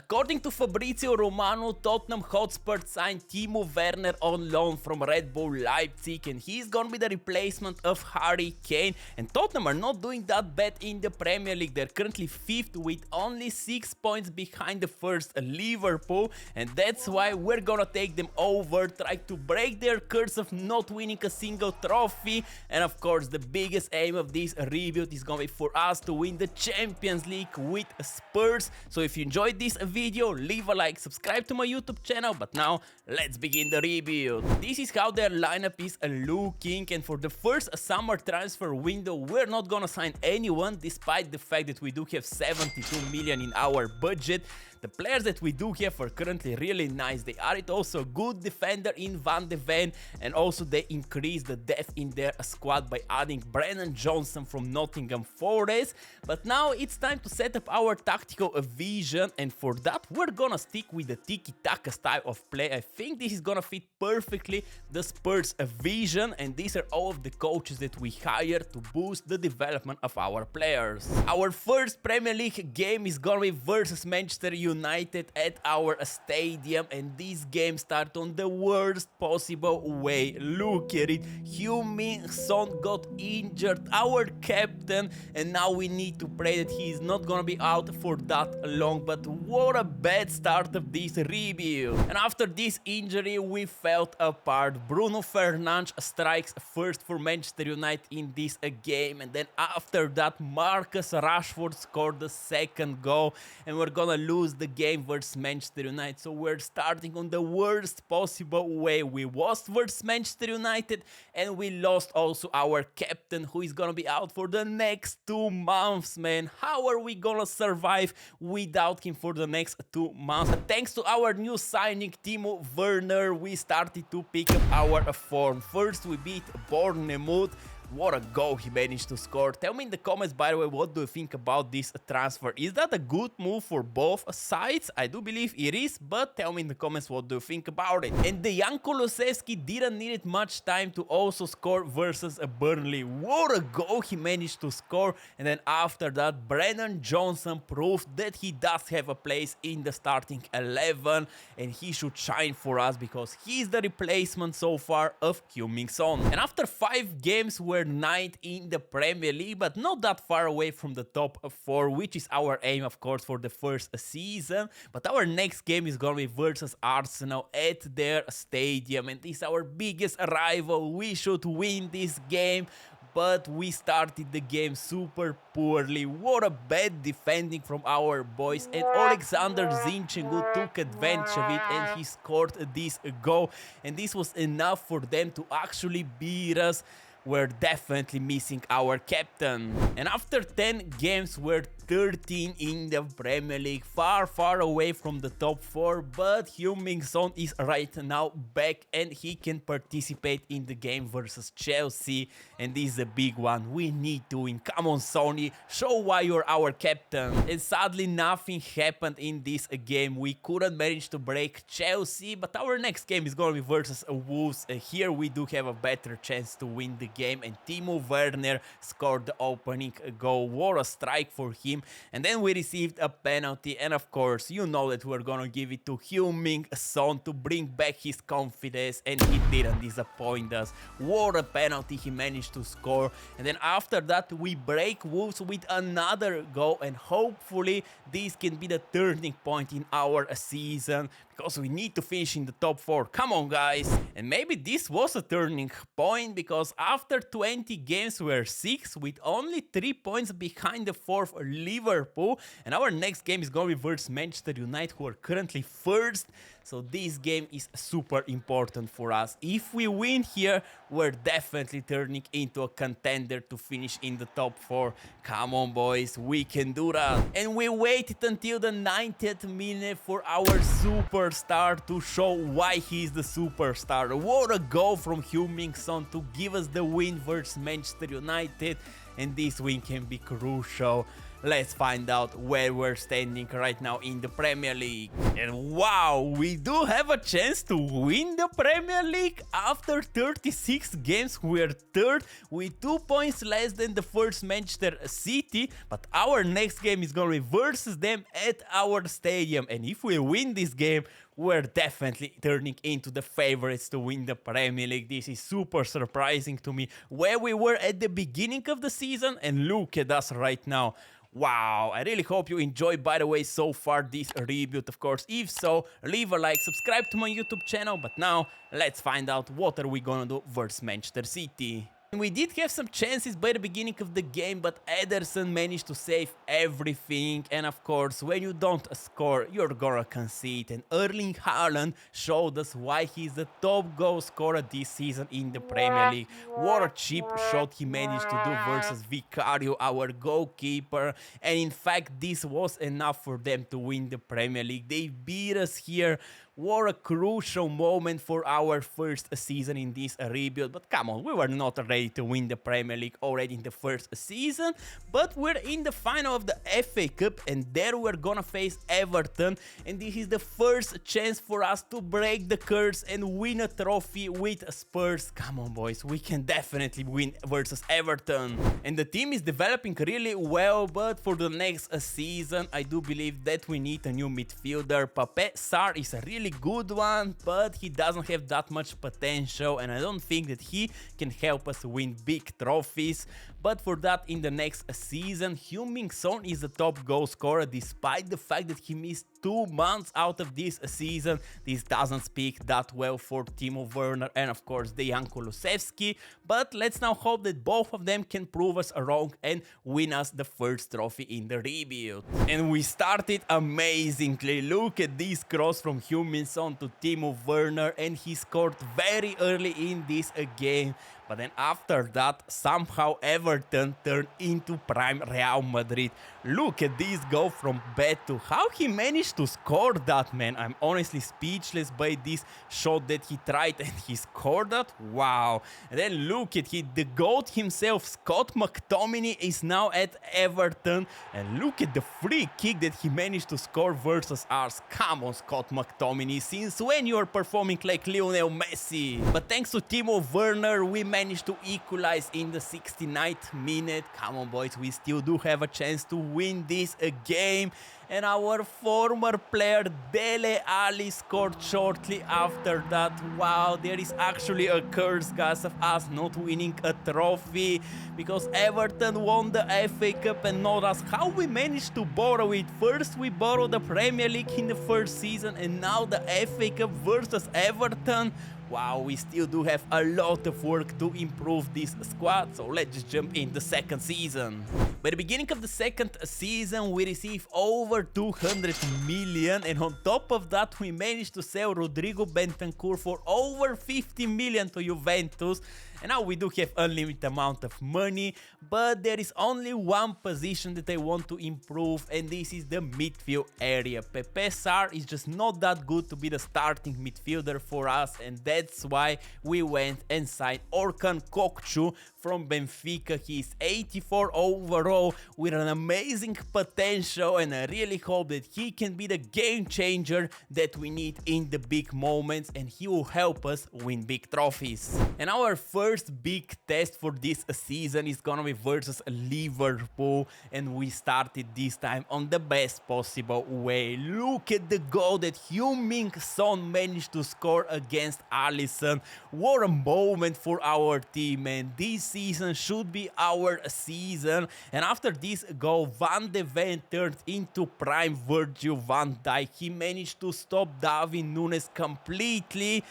according to Fabrizio Romano, Tottenham Hotspur signed Timo Werner on loan from Red Bull Leipzig, and he's gonna be the replacement of Harry Kane. And Tottenham are not doing that bad in the Premier League. They're currently 5th with only 6 points behind the first Liverpool, and that's why we're gonna take them over, try to break their curse of not winning a single trophy. And of course, the biggest aim of this rebuild is gonna be for us to win the Champions League with Spurs. So if you enjoyed this video, leave a like, subscribe to my YouTube channel. But now let's begin the rebuild. This is how their lineup is looking, and for the first summer transfer window we're not gonna sign anyone, despite the fact that we do have 72 million in our budget. The players that we do have are currently really nice. They are also a good defender in Van de Ven, and also they increased the depth in their squad by adding Brennan Johnson from Nottingham Forest. But now it's time to set up our tactical vision, and for that we're gonna stick with the tiki-taka style of play. I think this is gonna fit perfectly the Spurs vision, and these are all of the coaches that we hired to boost the development of our players. Our first Premier League game is gonna be versus Manchester United at our stadium, and this game starts on the worst possible way. Look at it, Heung-min Son got injured, our captain, and now we need to pray that he is not gonna be out for that long. But what a bad start of this rebuild. And after this injury we fell apart. Bruno Fernandes strikes first for Manchester United in this game, and then after that Marcus Rashford scored the second goal, and we're gonna lose the game versus Manchester United. So we're starting on the worst possible way. We lost versus Manchester United, and we lost also our captain, who is gonna be out for the next 2 months, man. How are we gonna survive without him for the next 2 months? Thanks to our new signing Timo Werner, we started to pick up our form. First we beat Bournemouth. What a goal he managed to score. Tell me in the comments, by the way, what do you think about this transfer? Is that a good move for both sides? I do believe it is, but tell me in the comments what do you think about it. And Dejan Kulusevski didn't need much time to also score versus Burnley. What a goal he managed to score. And then after that, Brennan Johnson proved that he does have a place in the starting 11, and he should shine for us because he's the replacement so far of Heung-min Son. And after 5 games, we're 9th in the Premier League, but not that far away from the top 4, which is our aim, of course, for the first season. But our next game is gonna be versus Arsenal at their stadium, and this is our biggest rival. We should win this game, but we started the game super poorly. What a bad defending from our boys, and Alexander Zinchenko took advantage of it and he scored this goal, and this was enough for them to actually beat us. We're definitely missing our captain. And after 10 games, we're 13 in the Premier League, far away from the top 4, but Heung-min Son is right now back and he can participate in the game versus Chelsea, and this is a big one. We need to win. Come on, Sonny, show why you're our captain. And sadly nothing happened in this game. We couldn't manage to break Chelsea, but our next game is gonna be versus Wolves. Here we do have a better chance to win the game, and Timo Werner scored the opening goal. What a strike for him. And then we received a penalty, and of course you know that we're gonna give it to Heung-min Son to bring back his confidence, and he didn't disappoint us. What a penalty he managed to score. And then after that we break Wolves with another goal, and hopefully this can be the turning point in our season, because we need to finish in the top 4. Come on, guys. And maybe this was a turning point, because after 20 games we're 6th with only 3 points behind the 4th Liverpool, and our next game is going to be versus Manchester United, who are currently 1st. So this game is super important for us. If we win here, we're definitely turning into a contender to finish in the top 4. Come on, boys, we can do that. And we waited until the 90th minute for our superstar to show why he's the superstar. What a goal from Heung-min Son to give us the win versus Manchester United, and this win can be crucial. let's find out where we're standing right now in the Premier League. And wow, we do have a chance to win the Premier League. After 36 games, we're third with 2 points less than the first Manchester City, but our next game is gonna be versus them at our stadium, and if we win this game, we're definitely turning into the favorites to win the Premier League. This is super surprising to me, where we were at the beginning of the season, and look at us right now. Wow, I really hope you enjoyed, by the way, so far this rebuild. Of course, if so, leave a like, subscribe to my YouTube channel, but now let's find out what are we gonna do versus Manchester City. We did have some chances by the beginning of the game, but Ederson managed to save everything, and of course when you don't score you're gonna concede, and Erling Haaland showed us why he's the top goal scorer this season in the Premier League. What a cheap shot he managed to do versus Vicario, our goalkeeper, and in fact this was enough for them to win the Premier League. They beat us here. What a crucial moment for our first season in this rebuild. But come on, we were not ready to win the Premier League already in the first season. But we're in the final of the FA Cup, and there we're gonna face Everton. And this is the first chance for us to break the curse and win a trophy with Spurs. Come on, boys, we can definitely win versus Everton. And the team is developing really well, but for the next season, I do believe that we need a new midfielder. Pape Sarr is a really good one, but he doesn't have that much potential, and I don't think that he can help us win big trophies. But for that, in the next season, Heung-min Son is the top goal scorer, despite the fact that he missed 2 months out of this season. This doesn't speak that well for Timo Werner and of course Dejan Kulusevski, but let's now hope that both of them can prove us wrong and win us the first trophy in the rebuild. And we started amazingly. Look at this cross from Heung-min Son to Timo Werner, and he scored very early in this game. But then after that, somehow Everton turned into prime Real Madrid. Look at this goal from Beto. How he managed to score that, man? I'm honestly speechless by this shot that he tried and he scored that. Wow. And then look at it, the GOAT himself, Scott McTominay, is now at Everton. And look at the free kick that he managed to score versus us. Come on, Scott McTominay, since when you are performing like Lionel Messi? But thanks to Timo Werner, we managed to equalize in the 69th minute. Come on, boys, we still do have a chance to win this game. And our former player Dele Alli scored shortly after that. Wow, there is actually a curse, guys, of us not winning a trophy, because Everton won the FA Cup and not us. How we managed to borrow it? First we borrowed the Premier League in the first season, and now the FA Cup versus Everton. Wow, we still do have a lot of work to improve this squad, so let's just jump in the second season. By the beginning of the second season, we received over 200 million, and on top of that, we managed to sell Rodrigo Bentancur for over 50 million to Juventus. And now we do have unlimited amount of money, but there is only one position that I want to improve, and this is the midfield area. Pape Sarr is just not that good to be the starting midfielder for us, and that's why we went and signed Orkan Kokcu from Benfica. He is 84 overall with an amazing potential, and I really hope that he can be the game changer that we need in the big moments, and he will help us win big trophies. And our first big test for this season is gonna be versus Liverpool, and we started this time on the best possible way. Look at the goal that Heung-min Son managed to score against Alisson. What a moment for our team, and this season should be our season. And after this goal, Van de Ven turned into prime Virgil van Dijk. He managed to stop Darwin Núñez completely,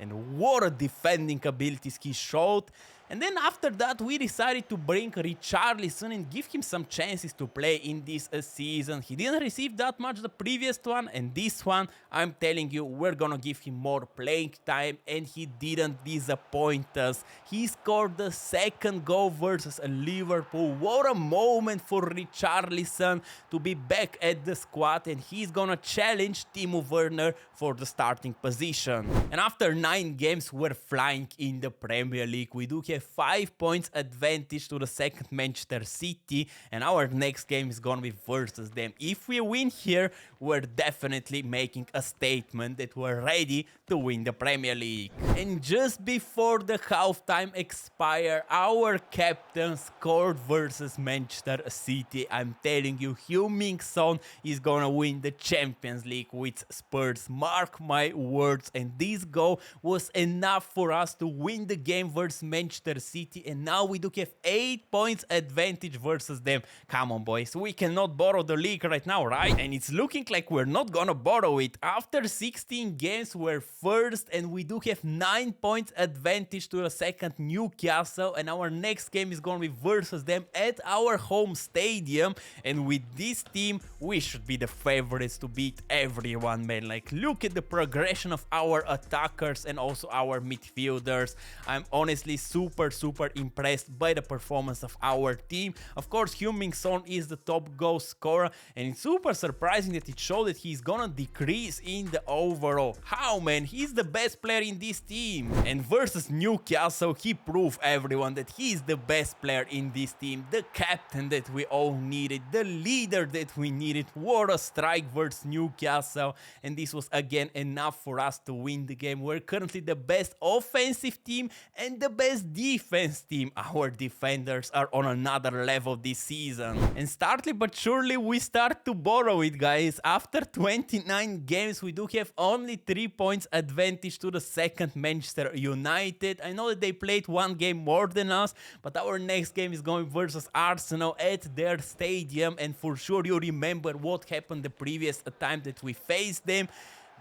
and what a defending abilities he showed. And then after that, we decided to bring Richarlison and give him some chances to play in this season. He didn't receive that much the previous one, and this one, I'm telling you, we're gonna give him more playing time, and he didn't disappoint us. He scored the second goal versus Liverpool. What a moment for Richarlison to be back at the squad, and he's gonna challenge Timo Werner for the starting position. And after 9 games, we're flying in the Premier League. We do have have 5 points advantage to the second Manchester City, and our next game is gonna be versus them. If we win here, we're definitely making a statement that we're ready to win the Premier League. And just before the halftime expire, our captain scored versus Manchester City. I'm telling you, Heung-min Son is gonna win the Champions League with Spurs. Mark my words. And this goal was enough for us to win the game versus Manchester City. And now we do have 8 points advantage versus them. Come on, boys. We cannot borrow the league right now, right? And it's looking like we're not gonna borrow it. After 16 games, we're first, and we do have 9 points advantage to the second Newcastle. And our next game is gonna be versus them at our home stadium. And with this team, we should be the favorites to beat everyone, man. Like, look at the progression of our attackers and also our midfielders. I'm honestly super impressed by the performance of our team. Of course, Heung-min Son is the top goal scorer, and it's super surprising that it showed that he's gonna decrease in the overall. How, man? He's the best player in this team. And versus Newcastle, he proved everyone that he's the best player in this team, the captain that we all needed, the leader that we needed. What a strike versus Newcastle, and this was again enough for us to win the game. We're currently the best offensive team and the best defense team. Our defenders are on another level this season. And slowly but surely we start to borrow it, guys. After 29 games, we do have only 3 points advantage to the second Manchester United. I know that they played 1 game more than us, but our next game is going versus Arsenal at their stadium, and for sure you remember what happened the previous time that we faced them.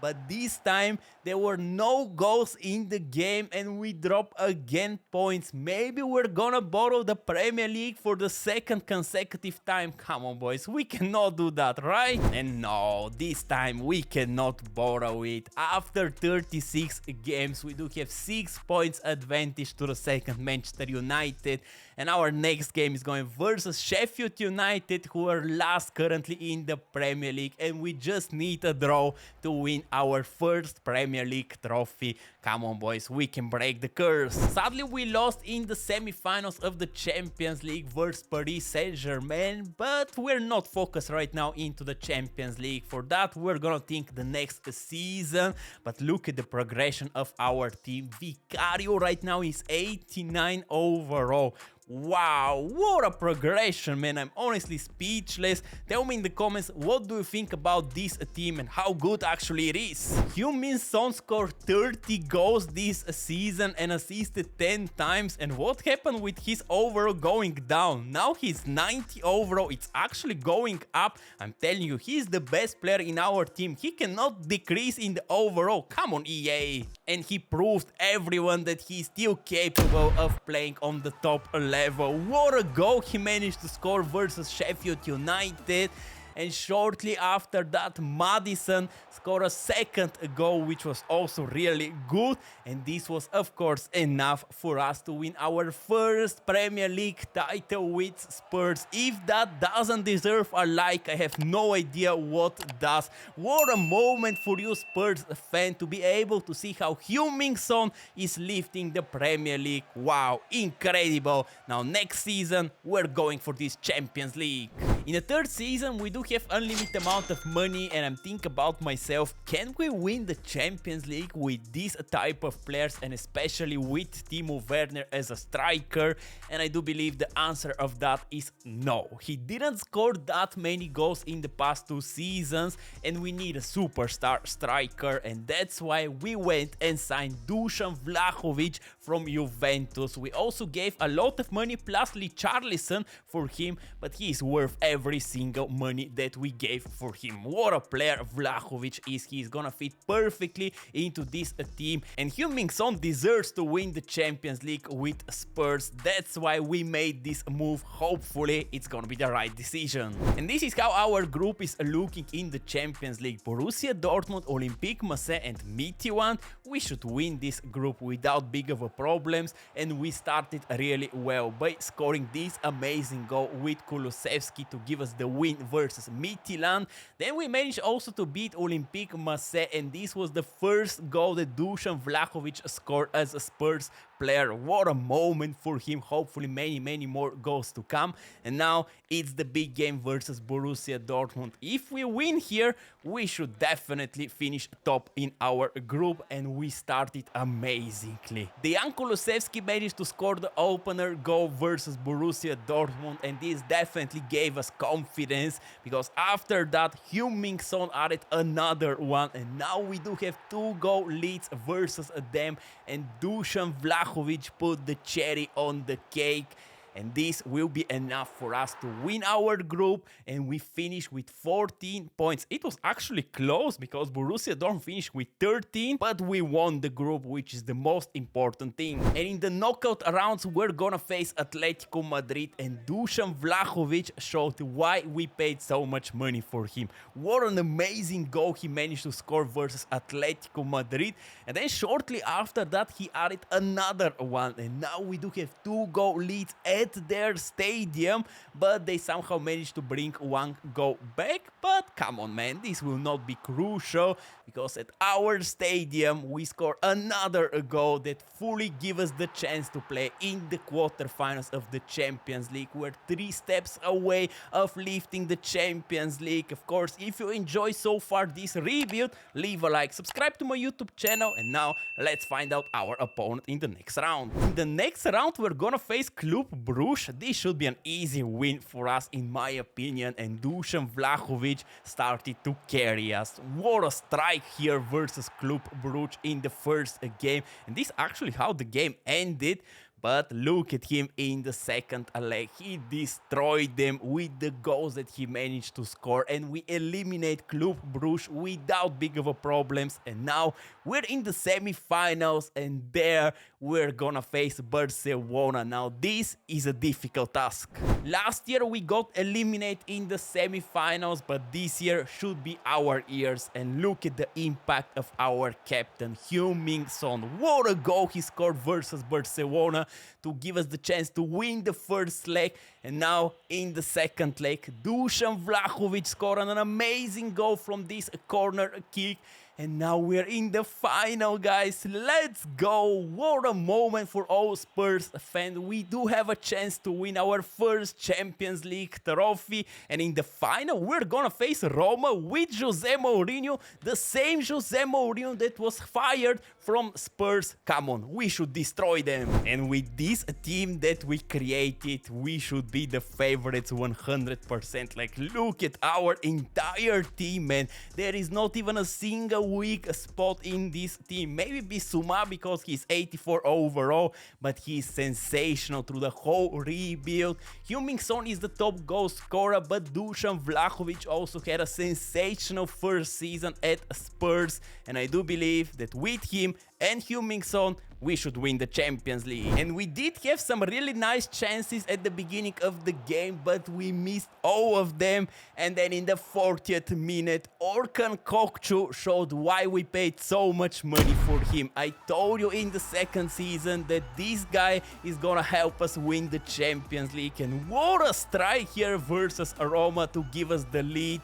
But this time, there were no goals in the game and we drop again points. Maybe we're gonna borrow the Premier League for the second consecutive time. Come on, boys, we cannot do that, right? And no, this time we cannot borrow it. After 36 games, we do have 6 points advantage to the second Manchester United. And our next game is going versus Sheffield United, who are last currently in the Premier League. And we just need a draw to win our first Premier League trophy. Come on, boys, we can break the curse. Sadly, we lost in the semi-finals of the Champions League versus Paris Saint-Germain, but we're not focused right now into the Champions League. For that, we're gonna think the next season. But look at the progression of our team. Vicario right now is 89 overall. Wow, what a progression, man. I'm honestly speechless. Tell me in the comments, what do you think about this team and how good actually it is? Heung-min Son scored 30 goals this season and assisted 10 times. And what happened with his overall going down? Now he's 90 overall. It's actually going up. I'm telling you, he's the best player in our team. He cannot decrease in the overall. Come on, EA. And he proved everyone that he's still capable of playing on the top level. What a goal he managed to score versus Sheffield United. And shortly after that, Maddison scored a second goal, which was also really good. And this was, of course, enough for us to win our first Premier League title with Spurs. If that doesn't deserve a like, I have no idea what does. What a moment for you Spurs fan to be able to see how Heung-min Son is lifting the Premier League. Wow, incredible. Now next season, we're going for this Champions League. In the third season, we do have unlimited amount of money, and I'm thinking about myself, can we win the Champions League with this type of players, and especially with Timo Werner as a striker? And I do believe the answer of that is no. He didn't score that many goals in the past 2 seasons, and we need a superstar striker, and that's why we went and signed Dusan Vlahovic from Juventus. We also gave a lot of money plus Richarlison for him, but he is worth every single money that we gave for him. What a player Vlahovic is. He's gonna fit perfectly into this team, and Heung-min Son deserves to win the Champions League with Spurs. That's why we made this move. Hopefully it's gonna be the right decision. And this is how our group is looking in the Champions League. Borussia Dortmund, Olympique Marseille and Midtjylland. We should win this group without big of a problems, and we started really well by scoring this amazing goal with Kulusevski to give us the win versus Midtjylland. Then we managed also to beat Olympique Marseille, and this was the first goal that Dusan Vlahovic scored as a Spurs player. What a moment for him. Hopefully many more goals to come. And now it's the big game versus Borussia Dortmund. If we win here, we should definitely finish top in our group, and we started amazingly. Dejan Kulusevski managed to score the opener goal versus Borussia Dortmund, and this definitely gave us confidence, because after that Heung-min Son added another one, and now we do have 2-goal leads versus them, and Dusan Vlahovic put the cherry on the cake. And this will be enough for us to win our group, and we finish with 14 points. It was actually close because Borussia Dortmund finished with 13, but we won the group, which is the most important thing. And in the knockout rounds, we're gonna face Atletico Madrid, and Dusan Vlahovic showed why we paid so much money for him. What an amazing goal he managed to score versus Atletico Madrid, and then shortly after that he added another one, and now we do have 2-goal leads at their stadium, but they somehow managed to bring 1 goal back. But come on, man, this will not be crucial, because at our stadium we score another goal that fully gives us the chance to play in the quarterfinals of the Champions League. We're 3 steps away of lifting the Champions League. Of course, if you enjoy so far this rebuild, leave a like, subscribe to my YouTube channel, and now let's find out our opponent in the next round. In the next round, we're gonna face Club Brugge. This should be an easy win for us, in my opinion, and Dusan Vlahovic started to carry us. What a strike here versus Club Brugge in the first game, and this is actually how the game ended. But look at him in the second leg. He destroyed them with the goals that he managed to score, and we eliminate Club Brugge without big of a problems. And now we're in the semi-finals, and there we're gonna face Barcelona. Now this is a difficult task. Last year we got eliminated in the semi-finals, but this year should be our years. And look at the impact of our captain, Heung-min Son. What a goal he scored versus Barcelona to give us the chance to win the first leg. And now in the second leg, Dusan Vlahovic scored an amazing goal from this corner kick. And now we're in the final, guys. Let's go. What a moment for all Spurs fans. We do have a chance to win our first Champions League trophy. And in the final, we're gonna face Roma with Jose Mourinho, the same Jose Mourinho that was fired from Spurs. Come on, we should destroy them. And with this team that we created, we should be the favorites 100%. Like, look at our entire team, man. There is not even a single weak spot in this team. Maybe Bissouma, because he's 84 overall, but he's sensational through the whole rebuild. Heung-min Son is the top goal scorer, but Dusan Vlahovic also had a sensational first season at Spurs, and I do believe that with him and Heung-min Son, we should win the Champions League. And we did have some really nice chances at the beginning of the game, but we missed all of them. And then in the 40th minute, Orkan Kokcu showed why we paid so much money for him. I told you in the second season that this guy is gonna help us win the Champions League. And what a strike here versus Roma to give us the lead.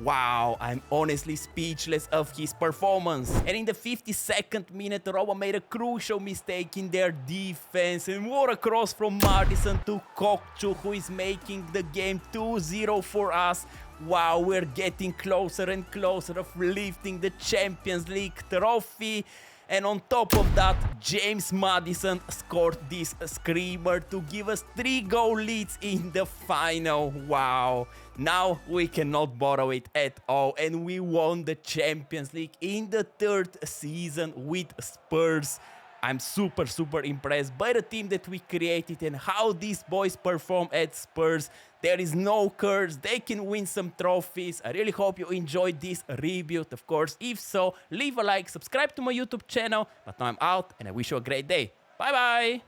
Wow, I'm honestly speechless of his performance. And in the 52nd minute, Roma made a crucial mistake in their defense. And what a cross from Madison to Kokcu, who is making the game 2-0 for us. Wow, we're getting closer and closer of lifting the Champions League trophy. And on top of that, James Maddison scored this screamer to give us 3-goal leads in the final. Wow. Now we cannot borrow it at all. And we won the Champions League in the 3rd season with Spurs. I'm super impressed by the team that we created and how these boys perform at Spurs. There is no curse. They can win some trophies. I really hope you enjoyed this rebuild. Of course, if so, leave a like, subscribe to my YouTube channel. But now I'm out, and I wish you a great day. Bye bye.